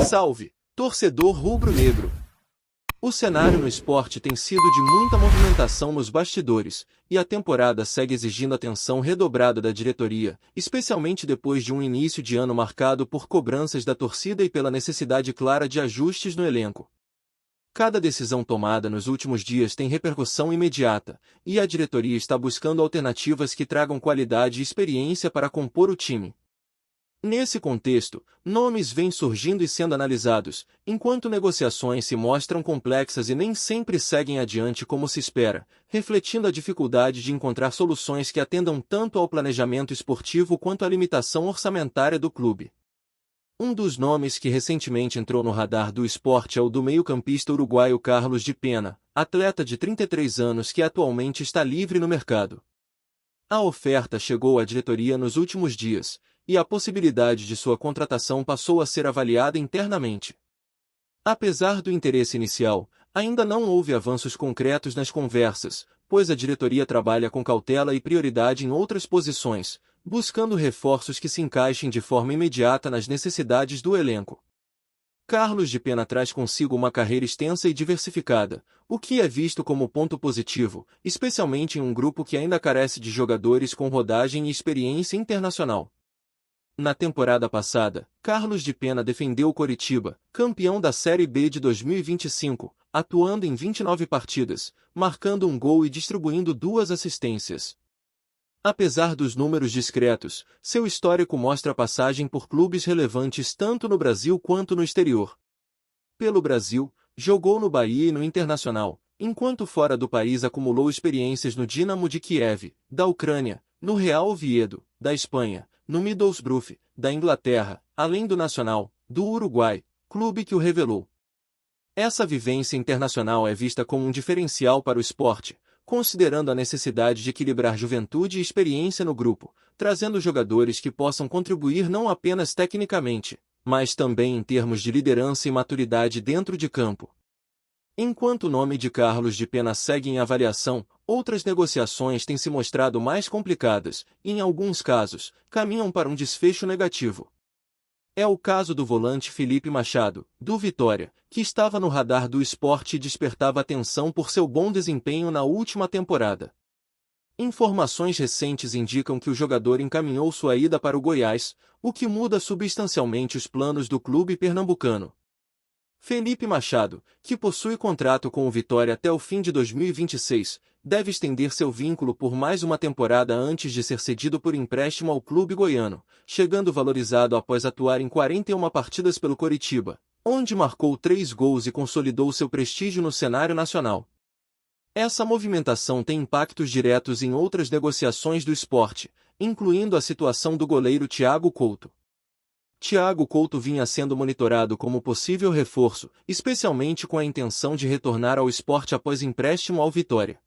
Salve, torcedor rubro-negro! O cenário no esporte tem sido de muita movimentação nos bastidores, e a temporada segue exigindo atenção redobrada da diretoria, especialmente depois de um início de ano marcado por cobranças da torcida e pela necessidade clara de ajustes no elenco. Cada decisão tomada nos últimos dias tem repercussão imediata, e a diretoria está buscando alternativas que tragam qualidade e experiência para compor o time. Nesse contexto, nomes vêm surgindo e sendo analisados, enquanto negociações se mostram complexas e nem sempre seguem adiante como se espera, refletindo a dificuldade de encontrar soluções que atendam tanto ao planejamento esportivo quanto à limitação orçamentária do clube. Um dos nomes que recentemente entrou no radar do esporte é o do meio-campista uruguaio Carlos de Pena, atleta de 33 anos que atualmente está livre no mercado. A oferta chegou à diretoria nos últimos dias, e a possibilidade de sua contratação passou a ser avaliada internamente. Apesar do interesse inicial, ainda não houve avanços concretos nas conversas, pois a diretoria trabalha com cautela e prioridade em outras posições, buscando reforços que se encaixem de forma imediata nas necessidades do elenco. Carlos de Pena traz consigo uma carreira extensa e diversificada, o que é visto como ponto positivo, especialmente em um grupo que ainda carece de jogadores com rodagem e experiência internacional. Na temporada passada, Carlos de Pena defendeu o Coritiba, campeão da Série B de 2025, atuando em 29 partidas, marcando um gol e distribuindo 2 assistências. Apesar dos números discretos, seu histórico mostra passagem por clubes relevantes tanto no Brasil quanto no exterior. Pelo Brasil, jogou no Bahia e no Internacional, enquanto fora do país acumulou experiências no Dinamo de Kiev, da Ucrânia, no Real Oviedo, da Espanha, no Middlesbrough, da Inglaterra, além do Nacional, do Uruguai, clube que o revelou. Essa vivência internacional é vista como um diferencial para o esporte, considerando a necessidade de equilibrar juventude e experiência no grupo, trazendo jogadores que possam contribuir não apenas tecnicamente, mas também em termos de liderança e maturidade dentro de campo. Enquanto o nome de Carlos de Pena segue em avaliação, outras negociações têm se mostrado mais complicadas e, em alguns casos, caminham para um desfecho negativo. É o caso do volante Felipe Machado, do Vitória, que estava no radar do esporte e despertava atenção por seu bom desempenho na última temporada. Informações recentes indicam que o jogador encaminhou sua ida para o Goiás, o que muda substancialmente os planos do clube pernambucano. Felipe Machado, que possui contrato com o Vitória até o fim de 2026, deve estender seu vínculo por mais uma temporada antes de ser cedido por empréstimo ao clube goiano, chegando valorizado após atuar em 41 partidas pelo Coritiba, onde marcou 3 gols e consolidou seu prestígio no cenário nacional. Essa movimentação tem impactos diretos em outras negociações do esporte, incluindo a situação do goleiro Thiago Couto. Thiago Couto vinha sendo monitorado como possível reforço, especialmente com a intenção de retornar ao esporte após empréstimo ao Vitória.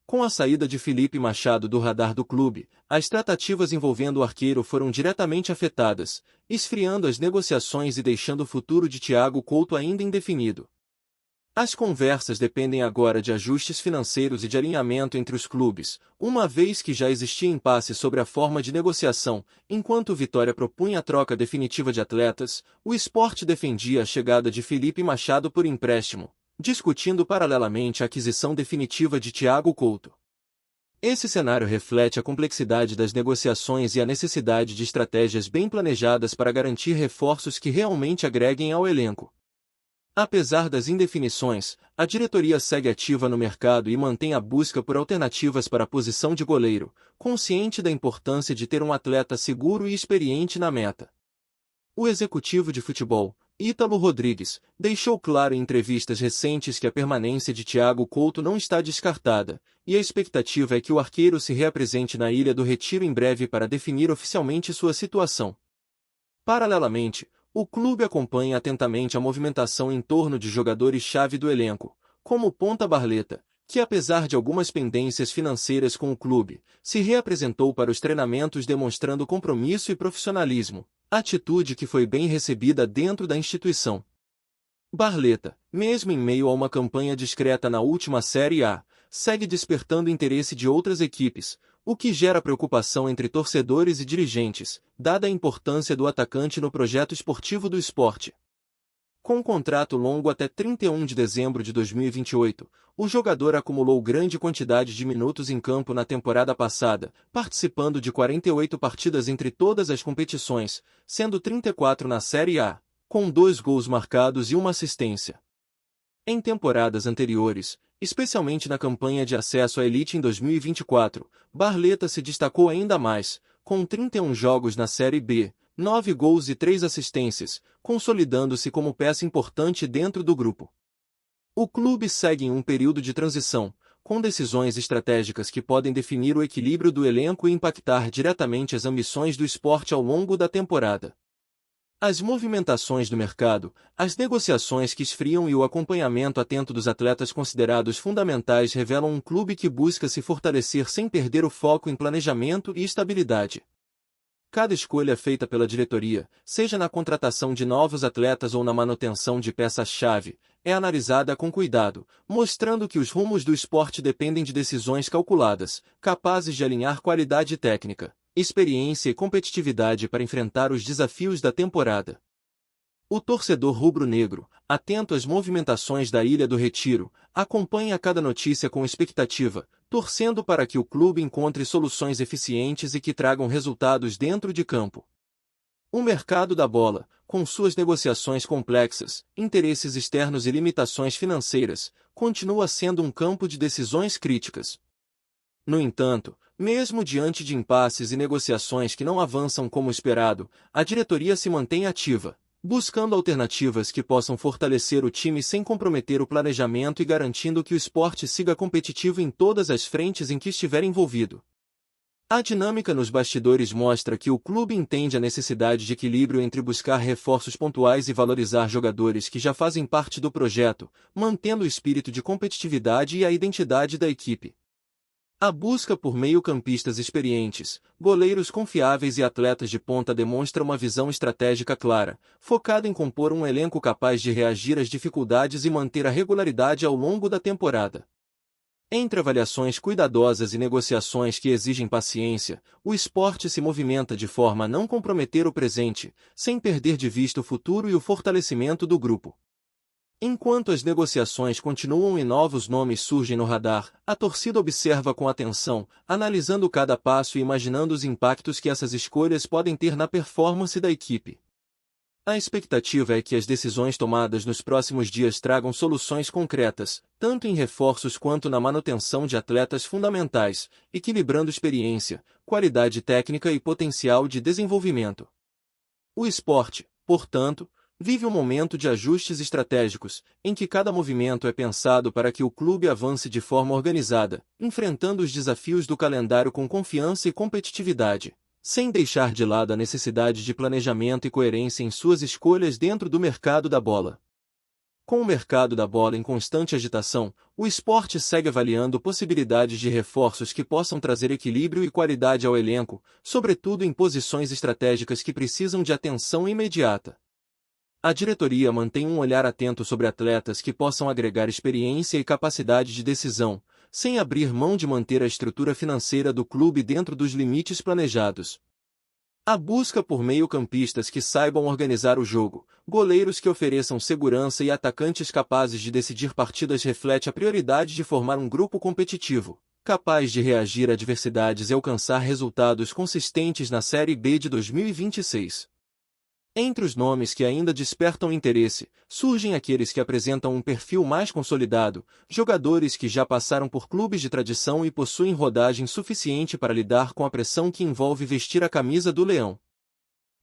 Com a saída de Felipe Machado do radar do clube, as tratativas envolvendo o arqueiro foram diretamente afetadas, esfriando as negociações e deixando o futuro de Thiago Couto ainda indefinido. As conversas dependem agora de ajustes financeiros e de alinhamento entre os clubes, uma vez que já existia impasse sobre a forma de negociação. Enquanto o Vitória propunha a troca definitiva de atletas, o Sport defendia a chegada de Felipe Machado por empréstimo, discutindo paralelamente a aquisição definitiva de Thiago Couto. Esse cenário reflete a complexidade das negociações e a necessidade de estratégias bem planejadas para garantir reforços que realmente agreguem ao elenco. Apesar das indefinições, a diretoria segue ativa no mercado e mantém a busca por alternativas para a posição de goleiro, consciente da importância de ter um atleta seguro e experiente na meta. O executivo de futebol, Ítalo Rodrigues, deixou claro em entrevistas recentes que a permanência de Thiago Couto não está descartada, e a expectativa é que o arqueiro se reapresente na Ilha do Retiro em breve para definir oficialmente sua situação. Paralelamente, o clube acompanha atentamente a movimentação em torno de jogadores-chave do elenco, como Ponta Barleta, que apesar de algumas pendências financeiras com o clube, se reapresentou para os treinamentos demonstrando compromisso e profissionalismo, atitude que foi bem recebida dentro da instituição. Barleta, mesmo em meio a uma campanha discreta na última Série A, segue despertando interesse de outras equipes, o que gera preocupação entre torcedores e dirigentes, dada a importância do atacante no projeto esportivo do esporte. Com um contrato longo até 31 de dezembro de 2028, o jogador acumulou grande quantidade de minutos em campo na temporada passada, participando de 48 partidas entre todas as competições, sendo 34 na Série A, com 2 gols marcados e uma assistência. Em temporadas anteriores, especialmente na campanha de acesso à elite em 2024, Barleta se destacou ainda mais, com 31 jogos na Série B, 9 gols e 3 assistências, consolidando-se como peça importante dentro do grupo. O clube segue em um período de transição, com decisões estratégicas que podem definir o equilíbrio do elenco e impactar diretamente as ambições do esporte ao longo da temporada. As movimentações do mercado, as negociações que esfriam e o acompanhamento atento dos atletas considerados fundamentais revelam um clube que busca se fortalecer sem perder o foco em planejamento e estabilidade. Cada escolha feita pela diretoria, seja na contratação de novos atletas ou na manutenção de peças-chave, é analisada com cuidado, mostrando que os rumos do esporte dependem de decisões calculadas, capazes de alinhar qualidade técnica, experiência e competitividade para enfrentar os desafios da temporada. O torcedor rubro-negro, atento às movimentações da Ilha do Retiro, acompanha cada notícia com expectativa, torcendo para que o clube encontre soluções eficientes e que tragam resultados dentro de campo. O mercado da bola, com suas negociações complexas, interesses externos e limitações financeiras, continua sendo um campo de decisões críticas. No entanto, mesmo diante de impasses e negociações que não avançam como esperado, a diretoria se mantém ativa, buscando alternativas que possam fortalecer o time sem comprometer o planejamento e garantindo que o esporte siga competitivo em todas as frentes em que estiver envolvido. A dinâmica nos bastidores mostra que o clube entende a necessidade de equilíbrio entre buscar reforços pontuais e valorizar jogadores que já fazem parte do projeto, mantendo o espírito de competitividade e a identidade da equipe. A busca por meio-campistas experientes, goleiros confiáveis e atletas de ponta demonstra uma visão estratégica clara, focada em compor um elenco capaz de reagir às dificuldades e manter a regularidade ao longo da temporada. Entre avaliações cuidadosas e negociações que exigem paciência, o esporte se movimenta de forma a não comprometer o presente, sem perder de vista o futuro e o fortalecimento do grupo. Enquanto as negociações continuam e novos nomes surgem no radar, a torcida observa com atenção, analisando cada passo e imaginando os impactos que essas escolhas podem ter na performance da equipe. A expectativa é que as decisões tomadas nos próximos dias tragam soluções concretas, tanto em reforços quanto na manutenção de atletas fundamentais, equilibrando experiência, qualidade técnica e potencial de desenvolvimento. O esporte, portanto, vive um momento de ajustes estratégicos, em que cada movimento é pensado para que o clube avance de forma organizada, enfrentando os desafios do calendário com confiança e competitividade, sem deixar de lado a necessidade de planejamento e coerência em suas escolhas dentro do mercado da bola. Com o mercado da bola em constante agitação, o esporte segue avaliando possibilidades de reforços que possam trazer equilíbrio e qualidade ao elenco, sobretudo em posições estratégicas que precisam de atenção imediata. A diretoria mantém um olhar atento sobre atletas que possam agregar experiência e capacidade de decisão, sem abrir mão de manter a estrutura financeira do clube dentro dos limites planejados. A busca por meio-campistas que saibam organizar o jogo, goleiros que ofereçam segurança e atacantes capazes de decidir partidas reflete a prioridade de formar um grupo competitivo, capaz de reagir a adversidades e alcançar resultados consistentes na Série B de 2026. Entre os nomes que ainda despertam interesse, surgem aqueles que apresentam um perfil mais consolidado, jogadores que já passaram por clubes de tradição e possuem rodagem suficiente para lidar com a pressão que envolve vestir a camisa do Leão.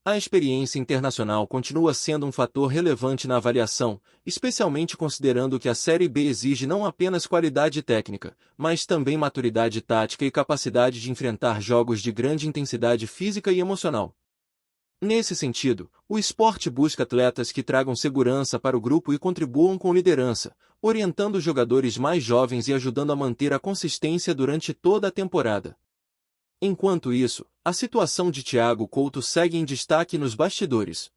A experiência internacional continua sendo um fator relevante na avaliação, especialmente considerando que a Série B exige não apenas qualidade técnica, mas também maturidade tática e capacidade de enfrentar jogos de grande intensidade física e emocional. Nesse sentido, o esporte busca atletas que tragam segurança para o grupo e contribuam com liderança, orientando os jogadores mais jovens e ajudando a manter a consistência durante toda a temporada. Enquanto isso, a situação de Thiago Couto segue em destaque nos bastidores.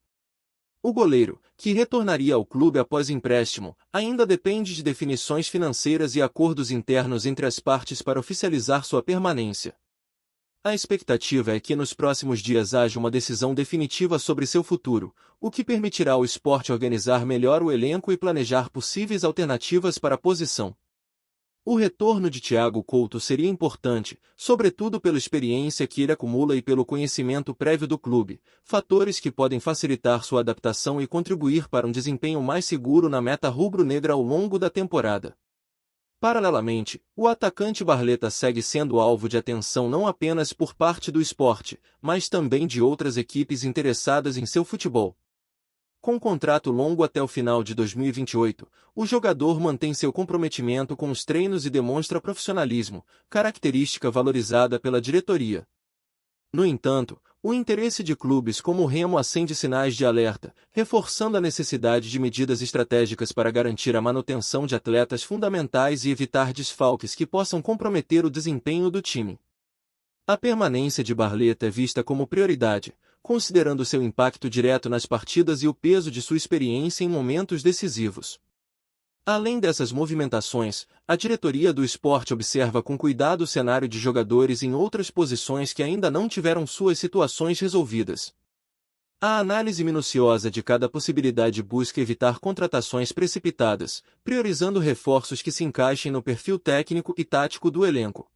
O goleiro, que retornaria ao clube após empréstimo, ainda depende de definições financeiras e acordos internos entre as partes para oficializar sua permanência. A expectativa é que nos próximos dias haja uma decisão definitiva sobre seu futuro, o que permitirá ao Sport organizar melhor o elenco e planejar possíveis alternativas para a posição. O retorno de Thiago Couto seria importante, sobretudo pela experiência que ele acumula e pelo conhecimento prévio do clube, fatores que podem facilitar sua adaptação e contribuir para um desempenho mais seguro na meta rubro-negra ao longo da temporada. Paralelamente, o atacante Barleta segue sendo alvo de atenção não apenas por parte do Sport, mas também de outras equipes interessadas em seu futebol. Com contrato longo até o final de 2028, o jogador mantém seu comprometimento com os treinos e demonstra profissionalismo, característica valorizada pela diretoria. No entanto, o interesse de clubes como o Remo acende sinais de alerta, reforçando a necessidade de medidas estratégicas para garantir a manutenção de atletas fundamentais e evitar desfalques que possam comprometer o desempenho do time. A permanência de Barleta é vista como prioridade, considerando seu impacto direto nas partidas e o peso de sua experiência em momentos decisivos. Além dessas movimentações, a diretoria do Sport observa com cuidado o cenário de jogadores em outras posições que ainda não tiveram suas situações resolvidas. A análise minuciosa de cada possibilidade busca evitar contratações precipitadas, priorizando reforços que se encaixem no perfil técnico e tático do elenco.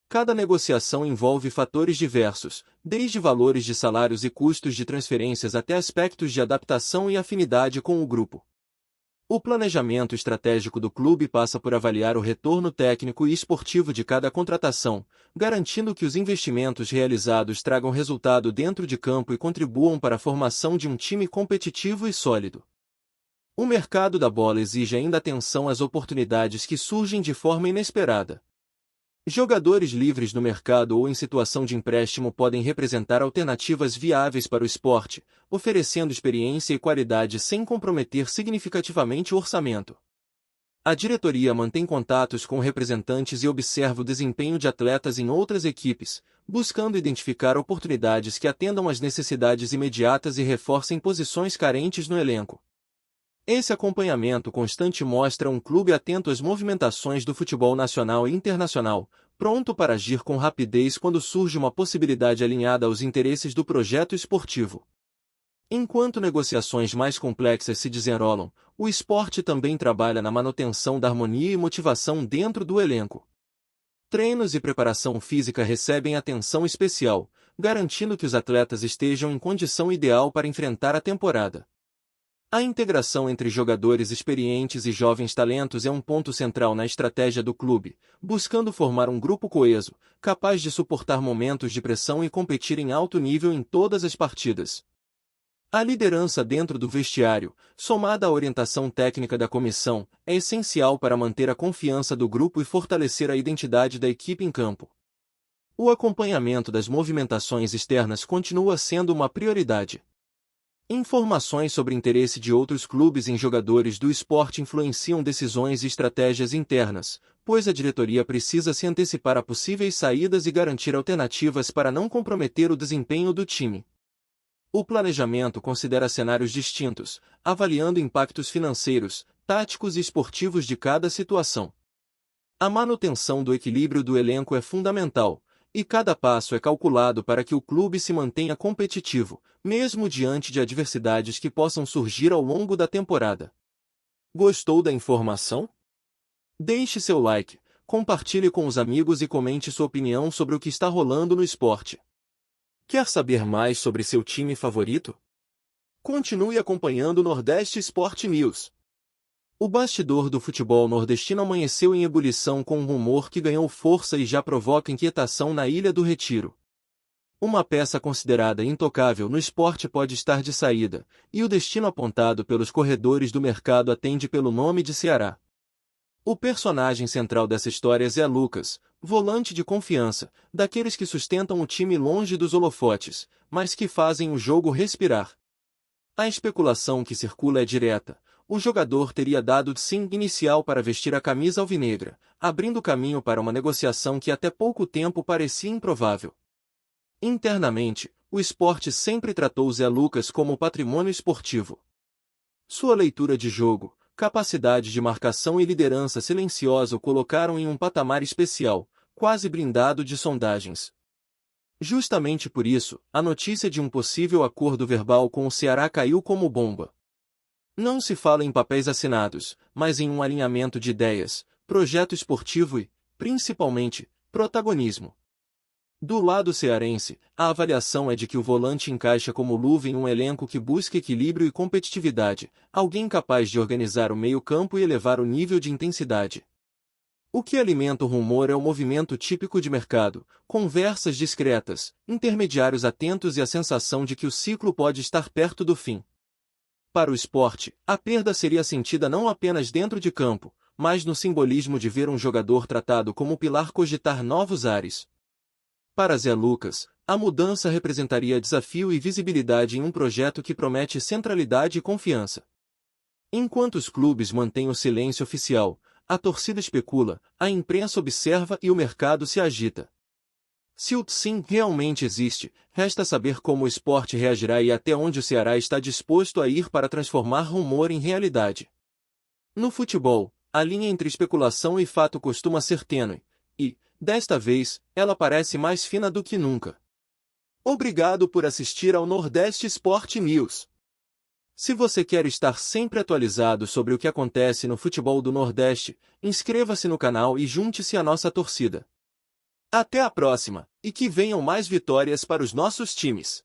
Cada negociação envolve fatores diversos, desde valores de salários e custos de transferências até aspectos de adaptação e afinidade com o grupo. O planejamento estratégico do clube passa por avaliar o retorno técnico e esportivo de cada contratação, garantindo que os investimentos realizados tragam resultado dentro de campo e contribuam para a formação de um time competitivo e sólido. O mercado da bola exige ainda atenção às oportunidades que surgem de forma inesperada. Jogadores livres no mercado ou em situação de empréstimo podem representar alternativas viáveis para o Sport, oferecendo experiência e qualidade sem comprometer significativamente o orçamento. A diretoria mantém contatos com representantes e observa o desempenho de atletas em outras equipes, buscando identificar oportunidades que atendam às necessidades imediatas e reforcem posições carentes no elenco. Esse acompanhamento constante mostra um clube atento às movimentações do futebol nacional e internacional, pronto para agir com rapidez quando surge uma possibilidade alinhada aos interesses do projeto esportivo. Enquanto negociações mais complexas se desenrolam, o Sport também trabalha na manutenção da harmonia e motivação dentro do elenco. Treinos e preparação física recebem atenção especial, garantindo que os atletas estejam em condição ideal para enfrentar a temporada. A integração entre jogadores experientes e jovens talentos é um ponto central na estratégia do clube, buscando formar um grupo coeso, capaz de suportar momentos de pressão e competir em alto nível em todas as partidas. A liderança dentro do vestiário, somada à orientação técnica da comissão, é essencial para manter a confiança do grupo e fortalecer a identidade da equipe em campo. O acompanhamento das movimentações externas continua sendo uma prioridade. Informações sobre interesse de outros clubes em jogadores do Sport influenciam decisões e estratégias internas, pois a diretoria precisa se antecipar a possíveis saídas e garantir alternativas para não comprometer o desempenho do time. O planejamento considera cenários distintos, avaliando impactos financeiros, táticos e esportivos de cada situação. A manutenção do equilíbrio do elenco é fundamental, e cada passo é calculado para que o clube se mantenha competitivo, mesmo diante de adversidades que possam surgir ao longo da temporada. Gostou da informação? Deixe seu like, compartilhe com os amigos e comente sua opinião sobre o que está rolando no esporte. Quer saber mais sobre seu time favorito? Continue acompanhando o Nordeste Sport News. O bastidor do futebol nordestino amanheceu em ebulição com um rumor que ganhou força e já provoca inquietação na Ilha do Retiro. Uma peça considerada intocável no esporte pode estar de saída, e o destino apontado pelos corredores do mercado atende pelo nome de Ceará. O personagem central dessa história é Zé Lucas, volante de confiança, daqueles que sustentam o time longe dos holofotes, mas que fazem o jogo respirar. A especulação que circula é direta. O jogador teria dado sim inicial para vestir a camisa alvinegra, abrindo caminho para uma negociação que até pouco tempo parecia improvável. Internamente, o Sport sempre tratou Zé Lucas como patrimônio esportivo. Sua leitura de jogo, capacidade de marcação e liderança silenciosa o colocaram em um patamar especial, quase blindado de sondagens. Justamente por isso, a notícia de um possível acordo verbal com o Ceará caiu como bomba. Não se fala em papéis assinados, mas em um alinhamento de ideias, projeto esportivo e, principalmente, protagonismo. Do lado cearense, a avaliação é de que o volante encaixa como luva em um elenco que busca equilíbrio e competitividade, alguém capaz de organizar o meio-campo e elevar o nível de intensidade. O que alimenta o rumor é o movimento típico de mercado, conversas discretas, intermediários atentos e a sensação de que o ciclo pode estar perto do fim. Para o esporte, a perda seria sentida não apenas dentro de campo, mas no simbolismo de ver um jogador tratado como pilar cogitar novos ares. Para Zé Lucas, a mudança representaria desafio e visibilidade em um projeto que promete centralidade e confiança. Enquanto os clubes mantêm o silêncio oficial, a torcida especula, a imprensa observa e o mercado se agita. Se o sim realmente existe, resta saber como o esporte reagirá e até onde o Ceará está disposto a ir para transformar rumor em realidade. No futebol, a linha entre especulação e fato costuma ser tênue, e, desta vez, ela parece mais fina do que nunca. Obrigado por assistir ao Nordeste Sport News. Se você quer estar sempre atualizado sobre o que acontece no futebol do Nordeste, inscreva-se no canal e junte-se à nossa torcida. Até a próxima, e que venham mais vitórias para os nossos times.